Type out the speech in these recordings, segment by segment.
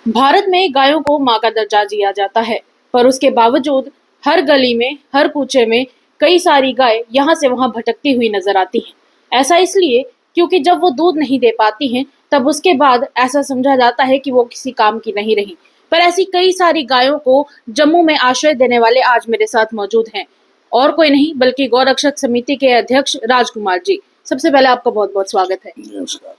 भारत में गायों को मां का दर्जा दिया जाता है, पर उसके बावजूद हर गली में, हर कूचे में कई सारी गाय यहाँ से वहाँ भटकती हुई नजर आती हैं। ऐसा इसलिए क्योंकि जब वो दूध नहीं दे पाती हैं, तब उसके बाद ऐसा समझा जाता है कि वो किसी काम की नहीं रही। पर ऐसी कई सारी गायों को जम्मू में आश्रय देने वाले आज मेरे साथ मौजूद हैं, और कोई नहीं बल्कि गौरक्षक समिति के अध्यक्ष राजकुमार जी। सबसे पहले आपका बहुत बहुत स्वागत है। नमस्कार।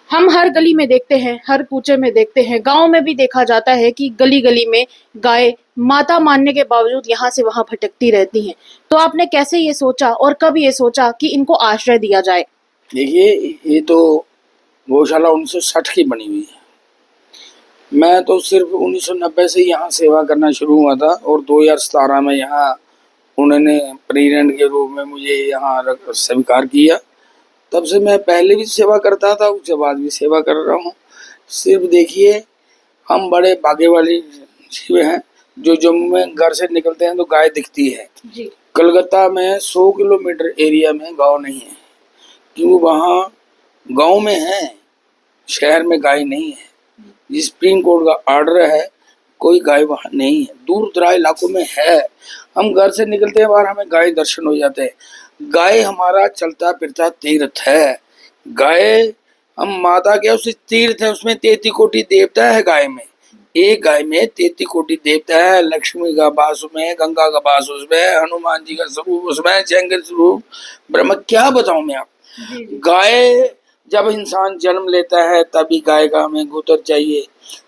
हम हर गली में देखते हैं, हर कूचे में देखते हैं, गांव में भी देखा जाता है कि गली गली में गाय माता मानने के बावजूद यहाँ से वहां भटकती रहती हैं। तो आपने कैसे ये सोचा और कब ये सोचा कि इनको आश्रय दिया जाए? देखिए, ये तो गौशाला 1960 की बनी हुई है। मैं तो सिर्फ 1990 से यहाँ सेवा करना शुरू हुआ था और 2017 में यहाँ उन्होंने प्रेसिडेंट के रूप में मुझे यहाँ स्वीकार किया। तब से मैं पहले भी सेवा करता था, उसके बाद भी सेवा कर रहा हूँ। सिर्फ देखिए, हम बड़े भाग्य वाले जीव हैं जो जम्मू में घर से निकलते हैं तो गाय दिखती है जी। कलकत्ता में 100 किलोमीटर एरिया में गाँव नहीं है, क्यों वहाँ गांव में है, शहर में गाय नहीं है। जिस सुप्रीम कोर्ट का ऑर्डर है, कोई गाय वहाँ नहीं है, दूर दराज इलाकों में है। हम घर से निकलते हैं बाहर, हमें गाय दर्शन हो जाते हैं। गाय हमारा चलता फिरता तीर्थ है। गाय हम माता के उस तीर्थ है, उसमें 33 कोटि देवता है। गाय में, एक गाय में 33 कोटि देवता है। लक्ष्मी का वास उसमें, गंगा का वास उसमें, हनुमान जी का स्वरूप उसमें, शंकर स्वरूप, ब्रह्म, क्या बताऊं मैं आप। गाय जब इंसान जन्म लेता है तभी गाय का हमें गोबर चाहिए,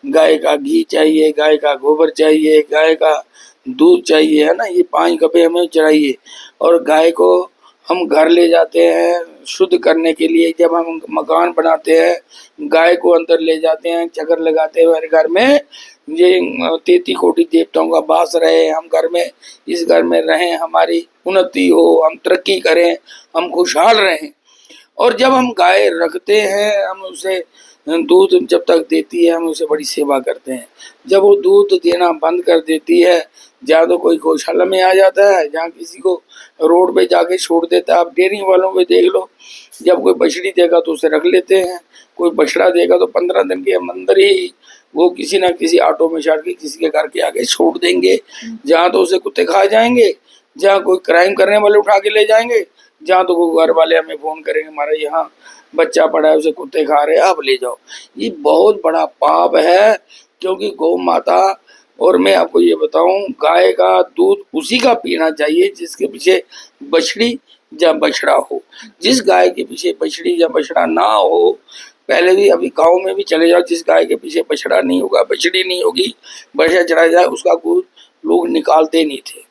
गाय का घी चाहिए, गाय का गोबर चाहिए, गाय का दूध चाहिए, है ना। ये 5 कपे हमें चाहिए। और गाय को हम घर ले जाते हैं शुद्ध करने के लिए। जब हम मकान बनाते हैं, गाय को अंदर ले जाते हैं, चक्कर लगाते हैं हमारे घर में, ये 33 कोटि देवताओं का वास रहे, हम घर में, इस घर में रहें, हमारी उन्नति हो, हम तरक्की करें, हम खुशहाल रहें। और जब हम गाय रखते हैं, हम उसे दूध जब तक देती है, हम उसे बड़ी सेवा करते हैं। जब वो दूध देना बंद कर देती है, या तो कोई गौशाला में आ जाता है, जहाँ किसी को रोड पे जाके छोड़ देता है। आप डेयरी वालों पे देख लो, जब कोई बछड़ी देगा तो उसे रख लेते हैं, कोई बछड़ा देगा तो 15 दिन के अंदर ही वो किसी ना किसी ऑटो में चढ़ के किसी के घर के आगे छोड़ देंगे। जहाँ तो उसे कुत्ते खा जाएंगे, जहाँ कोई क्राइम करने वाले उठा के ले जाएंगे, जहाँ तो वो घर वाले हमें फोन करेंगे, हमारा यहाँ बच्चा पड़ा है, उसे कुत्ते खा रहे हैं, आप ले जाओ। ये बहुत बड़ा पाप है, क्योंकि गौ माता, और मैं आपको ये बताऊं, गाय का दूध उसी का पीना चाहिए जिसके पीछे बछड़ी या बछड़ा हो। जिस गाय के पीछे बछड़ी या बछड़ा ना हो, पहले भी, अभी गाँव में भी चले जाओ, जिस गाय के पीछे बछड़ा नहीं होगा, बछड़ी नहीं होगी, बछड़ा चढ़ा जाए, उसका दूध लोग निकालते नहीं थे,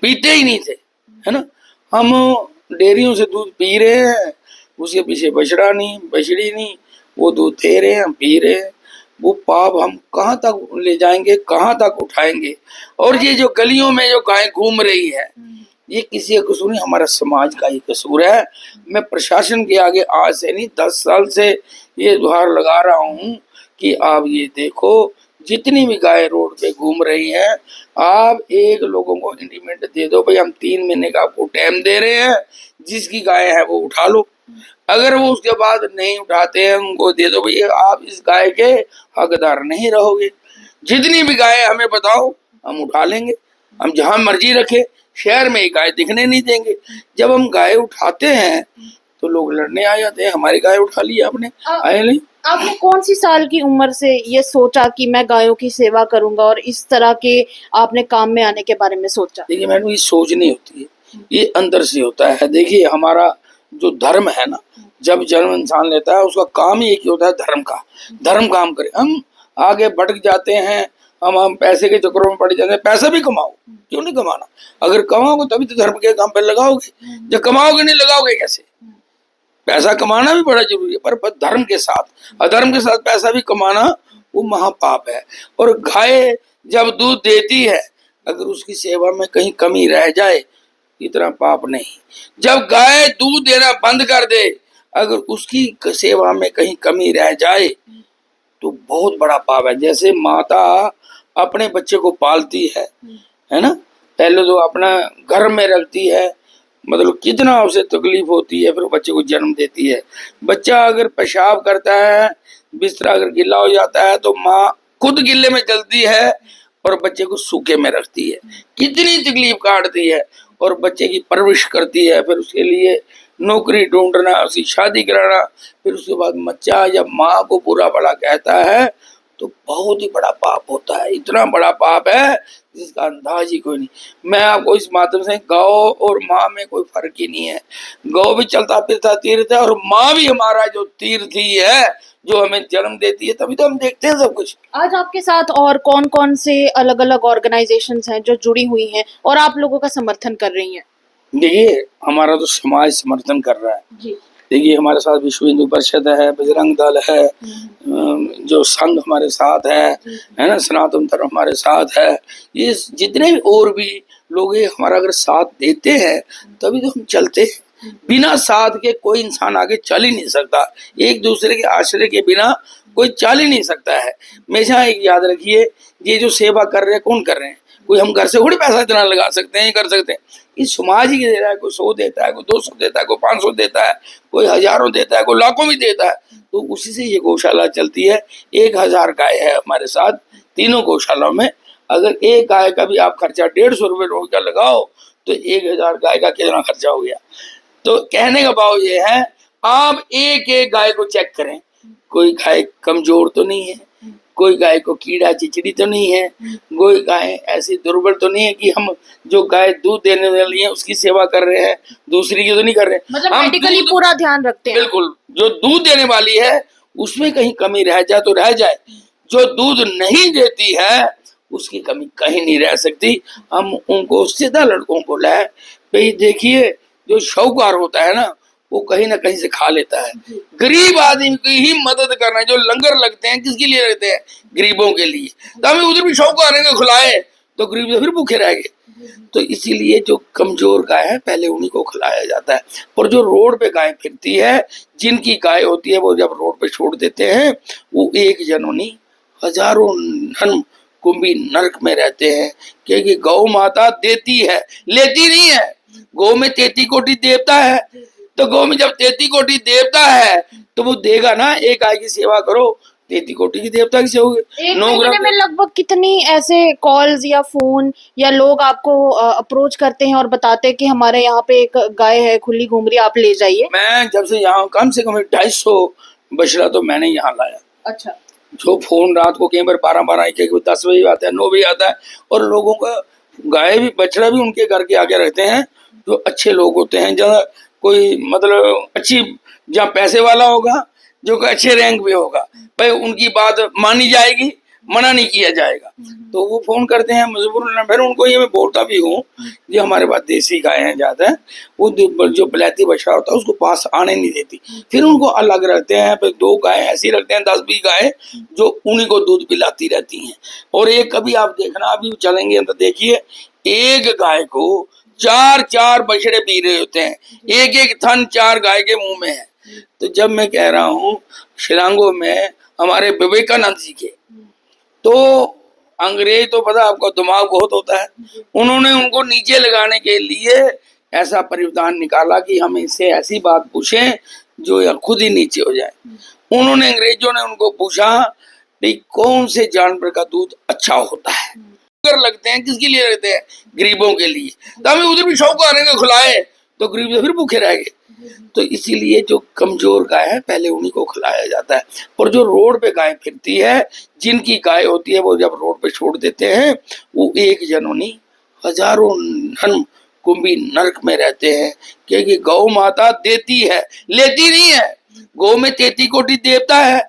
पीते ही नहीं थे, है ना। हम डेयरियों से दूध पी रहे हैं, उसके पीछे बछड़ा नहीं, बछड़ी नहीं, वो दूध दे रहे हैं, हम पी रहे हैं। वो पाप हम कहाँ तक ले जाएंगे, कहाँ तक उठाएंगे। और ये जो गलियों में जो गाय घूम रही है, ये किसी का कसूर नहीं, हमारा समाज का ही कसूर है। मैं प्रशासन के आगे आज से नहीं, 10 साल से ये गुहार लगा रहा हूँ कि आप ये देखो, जितनी भी गाय रोड पे घूम रही हैं, आप एक लोगों को इंटीमेट दे दो, भाई हम 3 महीने का आपको टाइम दे रहे हैं, जिसकी गाय है वो उठा लो। अगर वो उसके बाद नहीं उठाते हैं, उनको दे दो, भैया आप इस गाय के हकदार नहीं रहोगे। जितनी भी गाय हमें बताओ, हम उठा लेंगे, हम जहां मर्जी रखे, शहर में गाय दिखने नहीं देंगे। जब हम गाय उठाते हैं तो लोग लड़ने आ जाते हैं, हमारी गाय उठा ली आपने, आए नहीं। आपने कौन सी साल की उम्र से ये सोचा कि मैं गायों की सेवा करूंगा, और इस तरह के आपने काम में आने के बारे में सोचा? देखिए मैडम, ये सोच नहीं होती है, ये अंदर से होता है। देखिए हमारा जो धर्म है ना, जब जन्म इंसान लेता है, उसका काम ही एक ही होता है, धर्म का। धर्म काम करे, हम आगे भटक जाते हैं, हम पैसे के चक्करों में पड़ जाते हैं। पैसा भी कमाओ, क्यों नहीं कमाना, अगर कमाओगे तभी तो धर्म के काम पे लगाओगे। जब कमाओगे नहीं, लगाओगे कैसे। पैसा कमाना भी बड़ा जरूरी है, पर धर्म के साथ, अधर्म के साथ पैसा भी कमाना वो महापाप है। और गाय जब दूध देती है, अगर उसकी सेवा में कहीं कमी रह जाए, इतना पाप नहीं। जब गाय दूध देना बंद कर दे, अगर उसकी सेवा में कहीं कमी रह जाए, तो बहुत बड़ा पाप है। जैसे माता अपने बच्चे को पालती है ना, पहले तो अपना घर में रखती है, मतलब कितना उसे तकलीफ होती है, फिर बच्चे को जन्म देती है। बच्चा अगर पेशाब करता है, बिस्तरा अगर गीला हो जाता है, तो माँ खुद गिल्ले में चलती है और बच्चे को सूखे में रखती है, कितनी तकलीफ काटती है और बच्चे की परवरिश करती है, फिर उसके लिए नौकरी ढूंढना, उसकी शादी कराना, फिर उसके बाद बच्चा जब माँ को बुरा भला कहता है तो बहुत ही बड़ा पाप होता है, इतना बड़ा पाप है जिसका अंदाज ही कोई नहीं। मैं आपको इस माध्यम से, गौ और माँ में कोई फर्क ही नहीं है। गौ भी चलता फिरता तीर्थ है और माँ भी हमारा जो तीर्थ ही है, जो हमें जन्म देती है, तभी तो हम देखते हैं सब कुछ। आज आपके साथ और कौन कौन से अलग अलग ऑर्गेनाइजेशंस हैं जो जुड़ी हुई हैं और आप लोगों का समर्थन कर रही हैं? देखिए, हमारा तो समाज समर्थन कर रहा है जी। देखिए, हमारे साथ विश्व हिंदू परिषद है, बजरंग दल है, जो संघ हमारे साथ है ना, सनातन धर्म हमारे साथ है। ये जितने भी और भी लोग ये हमारा अगर साथ देते हैं तभी तो हम चलते हैं। बिना साथ के कोई इंसान आगे चल ही नहीं सकता, एक दूसरे के आश्रय के बिना कोई चल ही नहीं सकता है। हमेशा एक याद रखिए, ये जो सेवा कर रहे हैं कौन कर रहे हैं? कोई हम घर से थोड़ी पैसा इतना लगा सकते हैं, कर सकते हैं। इस समाज ही दे रहा है, कोई 100 देता है, कोई 200 देता है, कोई 500 देता है, कोई हजारों देता है, कोई लाखों भी देता है, तो उसी से ये गौशाला चलती है। 1000 गाय है हमारे साथ तीनों गौशालाओं में। अगर एक गाय का भी आप खर्चा 150 रुपये रोज का लगाओ तो 1000 गाय का कितना खर्चा हो गया। तो कहने का भाव ये है, आप एक एक गाय को चेक करें, कोई गाय कमजोर तो नहीं है, कोई गाय को कीड़ा चिचड़ी तो नहीं है, कोई गाय ऐसी दुर्बल तो नहीं है कि हम जो गाय दूध देने वाली है उसकी सेवा कर रहे हैं, दूसरी की तो नहीं कर रहे। मतलब मेडिकली पूरा ध्यान रखते हैं। बिल्कुल, जो दूध देने वाली है उसमें कहीं कमी रह जाए तो रह जाए, जो दूध नहीं देती है उसकी कमी कहीं नहीं रह सकती। हम उनको सीधा लड़कों को लाए भाई, देखिए जो शाहूकार होता है ना वो कहीं ना कहीं से खा लेता है। गरीब आदमी की ही मदद करना है। जो लंगर लगते हैं किसके लिए लगते हैं? गरीबों के लिए। तो हमें उधर भी शाहूकार आएंगे खिलाए तो गरीब तो फिर भूखे रहेंगे। तो इसीलिए जो कमजोर गाय है पहले उन्हीं को खिलाया जाता है। और जो रोड पे गाय फिरती है, जिनकी गाय होती है, वो जब रोड पे छोड़ देते हैं, वो एक जनोनी हजारों नन कुंभी नरक में रहते हैं। क्योंकि गौ माता देती है, लेती नहीं है। गौ में 33 कोटि देवता है, तो गौ में जब 33 कोटि देवता है तो वो देगा ना। एक गाय की सेवा करो, 33 कोटि की देवता की सेवा। एक महीने में लगभग कितनी ऐसे कॉल्स या फोन या लोग आपको अप्रोच करते हैं और बताते हैं कि हमारे यहाँ पे एक गाय है खुली घूम रही, आप ले जाइए? मैं जब से यहाँ कम से कम 250 बछड़ा तो मैंने यहाँ लाया। अच्छा। जो फोन रात को कई बार 12-12 1 10 बजे आता है, 9 बजे आता है, और लोगों का गाय भी बछड़ा भी उनके घर के आगे रहते हैं जो अच्छे लोग होते हैं। जहाँ कोई मतलब अच्छी, जहाँ पैसे वाला होगा, जो अच्छे रैंक पे होगा, भाई उनकी बात मानी जाएगी, मना नहीं किया जाएगा। तो वो फोन करते हैं मजबूरन। फिर उनको ये मैं बोलता भी हूँ, जो हमारे पास देसी गाय हैं ज्यादा, वो जो बलैती बछड़ा होता है उसको पास आने नहीं देती। फिर उनको अलग रखते हैं, फिर 2 गाय ऐसी रखते हैं, 10-20 गाय जो उन्हीं को दूध पिलाती रहती हैं। और एक कभी आप देखना, अभी चलेंगे तो देखिए, एक गाय को 4-4 बछड़े पी रहे होते हैं, एक एक थन 4 गाय के मुंह में है। तो जब मैं कह रहा हूँ शिलांगों में हमारे विवेकानंद जी के, तो अंग्रेज तो पता आपको दिमाग बहुत होता है, उन्होंने उनको नीचे लगाने के लिए ऐसा परिविधान निकाला कि हम इससे ऐसी बात पूछें जो या खुद ही नीचे हो जाए। उन्होंने, अंग्रेजों ने उनको पूछा कि कौन से जानवर का दूध अच्छा होता है? लगते हैं किसके लिए लगते हैं? गरीबों के लिए। तो हमें उधर भी शाहूकार आएंगे खिलाए तो गरीब तो फिर भूखे रहेंगे। तो इसीलिए जो कमजोर गाय है पहले उन्हीं को खिलाया जाता है। और जो रोड पे गाय फिरती है, जिनकी गाय होती है, वो जब रोड पे छोड़ देते हैं, वो एक जनोनी हजारों नन कुंभी नरक में रहते हैं। क्योंकि गौ माता देती है, लेती नहीं है। गौ में 33 कोटि देवता है,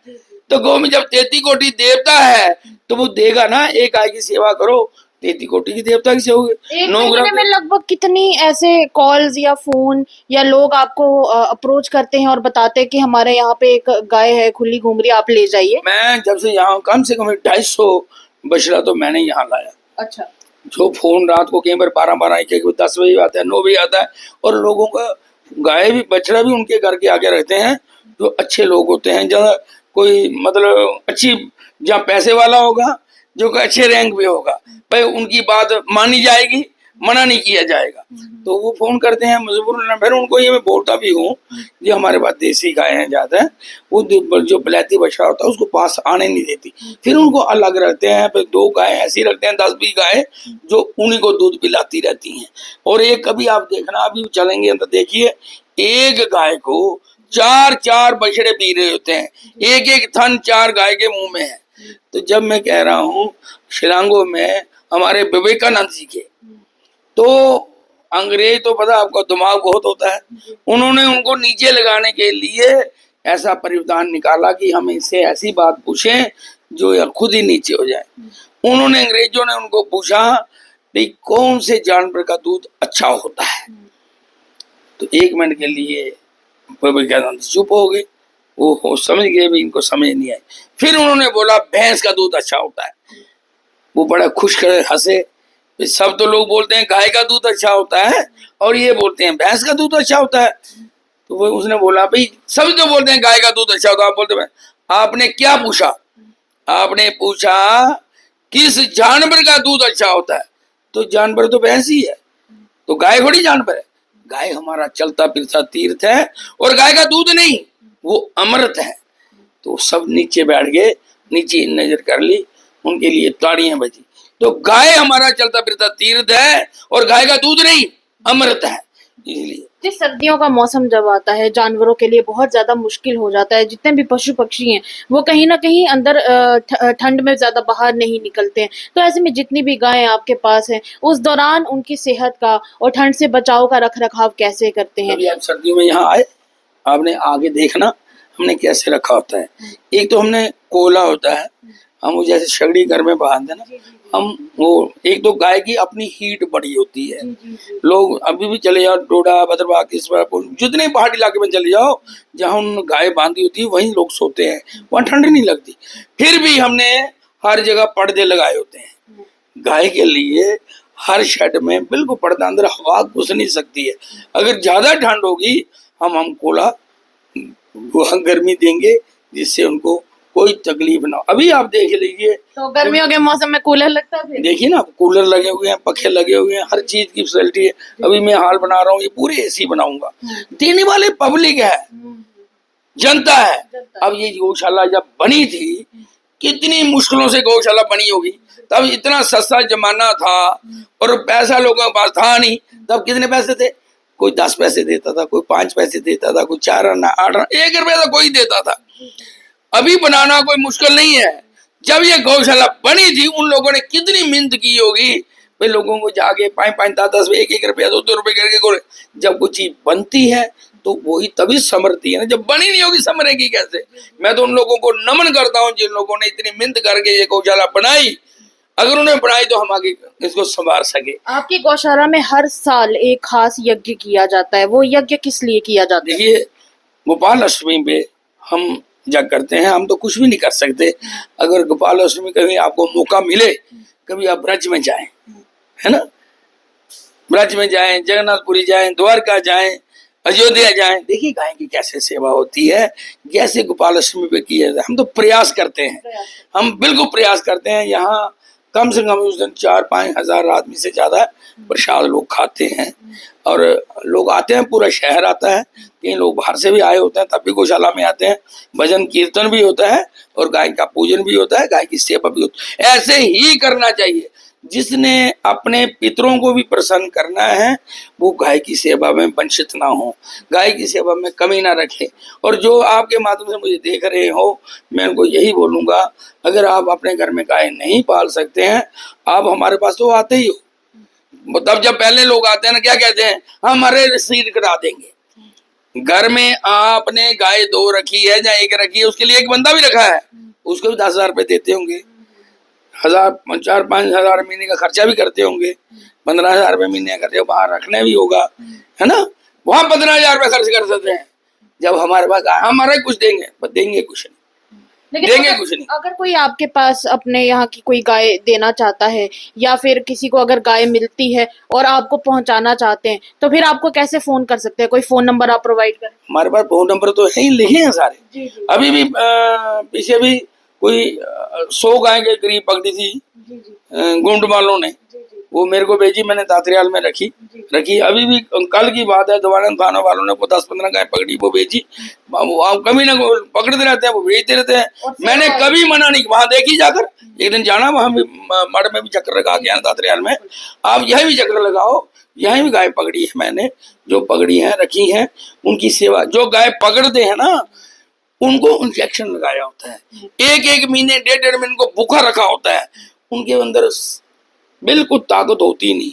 तो गौ में जब 33 कोटि देवता है तो वो देगा ना। एक गाय की सेवा करो, 33 कोटि की देवता की सेवा। एक महीने में लगभग कितनी ऐसे कॉल्स या फोन या लोग आपको अप्रोच करते हैं और बताते हैं कि हमारे यहाँ पे एक गाय है खुली घूम रही, आप ले जाइए? मैं जब से यहाँ कम से कम 250 बछड़ा तो मैंने यहाँ लाया। अच्छा। जो फोन रात को कई बार 12-12 1 10 बजे आता है, 9 बजे आता है, और लोगों का गाय भी बछड़ा भी उनके घर के आगे रहते हैं जो अच्छे लोग होते हैं। जहाँ कोई मतलब अच्छी, जहाँ पैसे वाला होगा, जो अच्छे रैंक पे होगा, भाई उनकी बात मानी जाएगी, मना नहीं किया जाएगा। तो वो फोन करते हैं मजबूरन, फिर उनको ये मैं बोलता भी हूँ ये हमारे पास देसी गाय हैं ज्यादा, वो जो बिलाती बछड़ा होता है उसको पास आने नहीं देती, फिर उनको अलग रखते हैं, फिर 2 गाय ऐसी रखते हैं, 10-20 गाय जो उन्हीं को दूध पिलाती रहती हैं। और एक कभी आप देखना, अभी चलेंगे अंदर देखिए, एक गाय को 4-4 बछड़े पी रहे होते हैं, एक एक थन 4 गाय के मुंह में है। तो जब मैं कह रहा हूँ शिलांगों में हमारे विवेकानंद जी के, तो अंग्रेज तो पता आपको दिमाग बहुत होता है, उन्होंने उनको नीचे लगाने के लिए ऐसा परिविधान निकाला कि हम इससे ऐसी बात पूछें जो खुद ही नीचे हो जाए। उन्होंने, अंग्रेजों ने उनको पूछा कि कौन से जानवर का दूध अच्छा होता है। तो 1 मिनट के लिए विवेकानंद चुप हो गए, वो समझ गए भी इनको समझ नहीं आई। फिर उन्होंने बोला भैंस का दूध अच्छा होता है। वो बड़ा खुश कर हंसे, सब तो लोग बोलते हैं गाय का दूध अच्छा होता है और ये बोलते हैं भैंस का दूध अच्छा होता है। तो वो उसने बोला भाई सभी तो बोलते हैं गाय का दूध अच्छा होता है, आप बोलते हैं, आपने क्या पूछा? आपने पूछा किस जानवर का दूध अच्छा होता है? तो जानवर तो भैंस ही है, तो गाय थोड़ी जानवर है। गाय हमारा चलता फिरता तीर्थ है और गाय का दूध नहीं, वो अमृत है। तो सब नीचे बैठ गए, नीचे नजर कर ली, उनके लिए ताड़ियां बजी। तो गाय हमारा चलता फिरता तीर्थ है और गाय का दूध नहीं, अमृत है। इसलिए सर्दियों का मौसम जब आता है जानवरों के लिए बहुत ज्यादा मुश्किल हो जाता है। जितने भी पशु पक्षी हैं वो कहीं ना कहीं अंदर ठंड में ज्यादा बाहर नहीं निकलते हैं। तो ऐसे में जितनी भी गायें आपके पास हैं उस दौरान उनकी सेहत का और ठंड से बचाव का रख रखाव कैसे करते हैं? अभी आप सर्दियों में यहाँ आए, आपने आगे देखना हमने कैसे रखा होता है। एक तो हमने कोला होता है, हम वो जैसे सगड़ी घर में बांधते ना, हम वो एक तो गाय की अपनी हीट बड़ी होती है। लोग अभी भी चले जाओ डोडा, भद्रवाह, जितने पहाड़ी इलाके में चले जाओ जहाँ उन गाय बांधी होती है वहीं लोग सोते हैं, वहाँ ठंड नहीं लगती। फिर भी हमने हर जगह पर्दे लगाए होते हैं गाय के लिए, हर शेड में बिल्कुल पर्दा, अंदर हवा घुस नहीं सकती है। अगर ज्यादा ठंड होगी हम कोला वहाँ गर्मी देंगे जिससे उनको कोई तकलीफ ना हो। अभी आप देख लीजिए तो गर्मियों के मौसम में कूलर लगता है, देखिए ना कूलर लगे हुए हैं, पंखे लगे हुए हैं, हर चीज की फैसिलिटी है। अभी मैं हाल बना रहा हूँ, ये पूरे एसी बनाऊंगा। देने वाले पब्लिक है, जनता है। अब ये गौशाला जब बनी थी, कितनी मुश्किलों से गौशाला बनी होगी, तब इतना सस्ता जमाना था और पैसा लोगों के पास था नहीं। तब कितने पैसे थे? कोई 10 पैसे देता था, कोई 5 पैसे देता था, कोई 4 आना, 8 आना, 1 रुपया तो कोई देता था। अभी बनाना कोई मुश्किल नहीं है। जब ये गौशाला बनी थी उन लोगों ने कितनी मिन्नत की होगी, वे लोगों को जाके 5-5, 10-10, 1-1 रुपया, 2-2 रुपए करके। जब कुछ चीज बनती है तो वही तभी समरती है ना, जब बनी नहीं होगी समरेगी कैसे? मैं तो उन लोगों को नमन करता हूँ जिन लोगों ने इतनी मिन्नत करके ये गौशाला बनाई। अगर उन्हें बनाई तो हम आगे इसको संभाल सके। आपकी गौशाला में हर साल एक खास यज्ञ किया जाता है, वो यज्ञ किस लिए किया जाता है? देखिए गोपाल अष्टमी पे हम जग करते हैं, हम तो कुछ भी नहीं कर सकते। अगर गोपाल अष्टमी कभी आपको मौका मिले, कभी आप ब्रज में जाएं, है ना, ब्रज में जाएं, जगन्नाथपुरी जाएं, द्वारका जाएं, अयोध्या जाएं, देखिए गाय की कैसे सेवा होती है, कैसे गोपाल अष्टमी पे किया जाए। हम तो प्रयास करते हैं, हम बिल्कुल प्रयास करते हैं। यहाँ कम से कम उस दिन 4-5 हजार आदमी से ज्यादा प्रसाद लोग खाते हैं और लोग आते हैं, पूरा शहर आता है, कई लोग बाहर से भी आए होते हैं तब भी गौशाला में आते हैं। भजन कीर्तन भी होता है और गाय का पूजन भी होता है, गाय की सेवा भी होती है। ऐसे ही करना चाहिए। जिसने अपने पितरों को भी प्रसन्न करना है वो गाय की सेवा में वंचित ना हो, गाय की सेवा में कमी ना रखे। और जो आपके माध्यम से मुझे देख रहे हो, मैं उनको यही बोलूंगा, अगर आप अपने घर में गाय नहीं पाल सकते हैं, आप हमारे पास तो आते ही हो। तब जब पहले लोग आते हैं ना, क्या कहते हैं, हमारे रसीद कटा देंगे। घर में आपने गाय 2 रखी है या 1 रखी है, उसके लिए एक बंदा भी रखा है, उसको भी 10,000 रुपए देते होंगे, 4-5 हजार महीने का खर्चा भी करते होंगे, 15,000 रुपए महीने का खर्चा बाहर रखने भी होगा, है ना। वहां 15,000 रुपए खर्च कर सकते हैं। जब हमारे पास हमारा कुछ देंगे, पर देंगे कुछ नहीं, देंगे कुछ नहीं। अगर कोई आपके पास अपने यहाँ की कोई गाय देना चाहता है या फिर किसी को अगर गाय मिलती है और आपको पहुंचाना चाहते हैं तो फिर आपको कैसे फोन कर सकते हैं? कोई फोन नंबर आप प्रोवाइड करें? हमारे पास फोन नंबर तो है ही, लिखे हैं सारे। जी। अभी भी पीछे भी कोई 100 गाय के करीब पकड़ी थी गुंड वालों ने, वो मेरे को भेजी, मैंने तातरियाल में रखी। अभी भी कल की बात है, दवानंद थाना वालों ने 10-15 गाय पकड़ी, वो भेजी। वो कभी ना पकड़ते रहते हैं, वो भेजते रहते हैं। मैंने कभी मना नहीं, वहां देखी जाकर, एक दिन जाना, वहां भी मठ में भी चक्कर लगा के आना, तातरियाल में। आप यही भी चक्कर लगाओ, यही भी गाय पकड़ी है मैंने, जो पकड़ी है रखी है, उनकी सेवा। जो गाय पकड़ते हैं ना, उनको इंजेक्शन लगाया होता है, 1-1 महीने 1.5 महीने को भूखा रखा होता है, उनके अंदर बिल्कुल ताकत होती नहीं।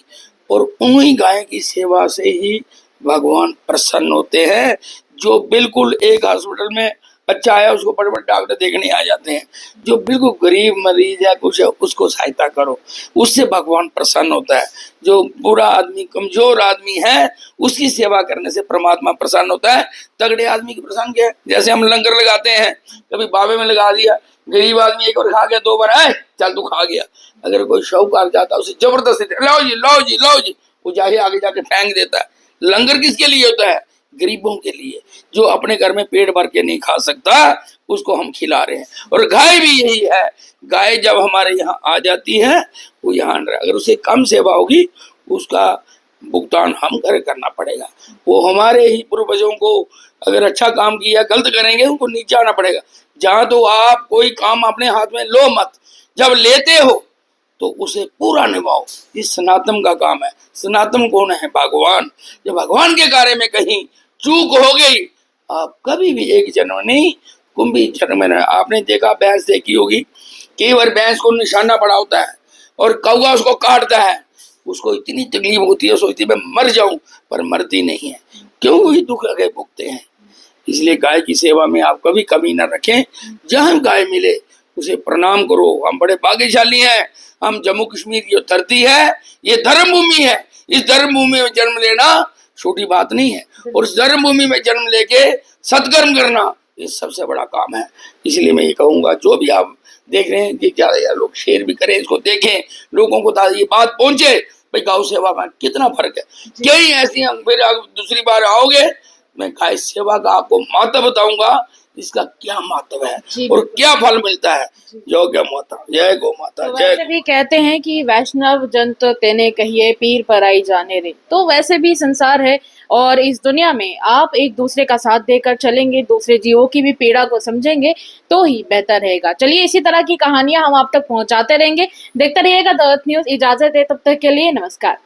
और उन्हीं गाय की सेवा से ही भगवान प्रसन्न होते हैं। जो बिल्कुल एक हॉस्पिटल में अच्छा है, उसको बड़े बड़े डॉक्टर देखने आ जाते हैं। जो बिल्कुल गरीब मरीज है कुछ है, उसको सहायता करो, उससे भगवान प्रसन्न होता है। जो बुरा आदमी, कमजोर आदमी है, उसकी सेवा करने से परमात्मा प्रसन्न होता है। तगड़े आदमी की प्रसन्न क्या है? जैसे हम लंगर लगाते हैं, कभी बाबे में लगा दिया, गरीब आदमी एक बार खा गया, 2 बार आए, चल तू खा गया। अगर कोई शौकार जाता है, उसे जबरदस्ती लाओ जी लाओ जी लाओ जी, वो चाहे आगे जाके फेंक देता है। लंगर किसके लिए होता है? गरीबों के लिए, जो अपने घर में पेट भर के नहीं खा सकता, उसको हम खिला रहे हैं। और गाय भी यही है, गाय जब हमारे यहाँ आ जाती है, वो यहाँ अगर उसे कम सेवा होगी, उसका भुगतान हम घर करना पड़ेगा। वो हमारे ही पूर्वजों को अगर अच्छा काम किया, गलत करेंगे उनको नीचे आना पड़ेगा। जहां तो आप कोई काम अपने हाथ में लो मत, जब लेते हो तो उसे पूरा निभाओ। इस सनातन का काम है। सनातन कौन है? भगवान। जब भगवान के कार्य में कहीं चूक हो गई, आप कभी भी एक जन्म नहीं, कुंभी जन्म में। आपने देखा, भैंस देखी होगी, कई बार भैंस को निशाना पड़ा होता है और कौवा उसको काटता है, उसको इतनी तकलीफ होती है, सोचती है मैं मर जाऊं, पर मरती नहीं है। क्यों? वही दुख आगे भुगते हैं। इसलिए गाय की सेवा में आप कभी कमी न रखें। जहां गाय मिले उसे प्रणाम करो। हम बड़े भाग्यशाली हैं। हम जम्मू कश्मीर की जो धरती है, ये धर्म भूमि है। इस धर्म भूमि में जन्म लेना छोटी बात नहीं है, और इस धर्म भूमि में जन्म लेके सत्कर्म करना, ये सबसे बड़ा काम है। इसलिए मैं ये कहूंगा, जो भी आप देख रहे हैं कि ज्यादा लोग शेयर भी करें, इसको देखें, लोगों को ये बात पहुंचे भाई गौ सेवा में कितना फर्क है। कई ऐसी, फिर आप दूसरी बार आओगे, मैं गाय सेवा का आपको महत्व बताऊंगा, इसका क्या महत्व है और क्या फल मिलता है। जय गौ माता, जय गौ माता। तो वैसे भी कहते हैं कि वैष्णव जन तो तेने कहिए, पीर पर आई जाने रे। तो वैसे भी संसार है, और इस दुनिया में आप एक दूसरे का साथ देकर चलेंगे, दूसरे जीवों की भी पीड़ा को समझेंगे, तो ही बेहतर रहेगा। चलिए, इसी तरह की कहानियां हम आप तक पहुंचाते रहेंगे। देखते रहिएगा द अर्थ न्यूज। इजाजत है तब तक के लिए, नमस्कार।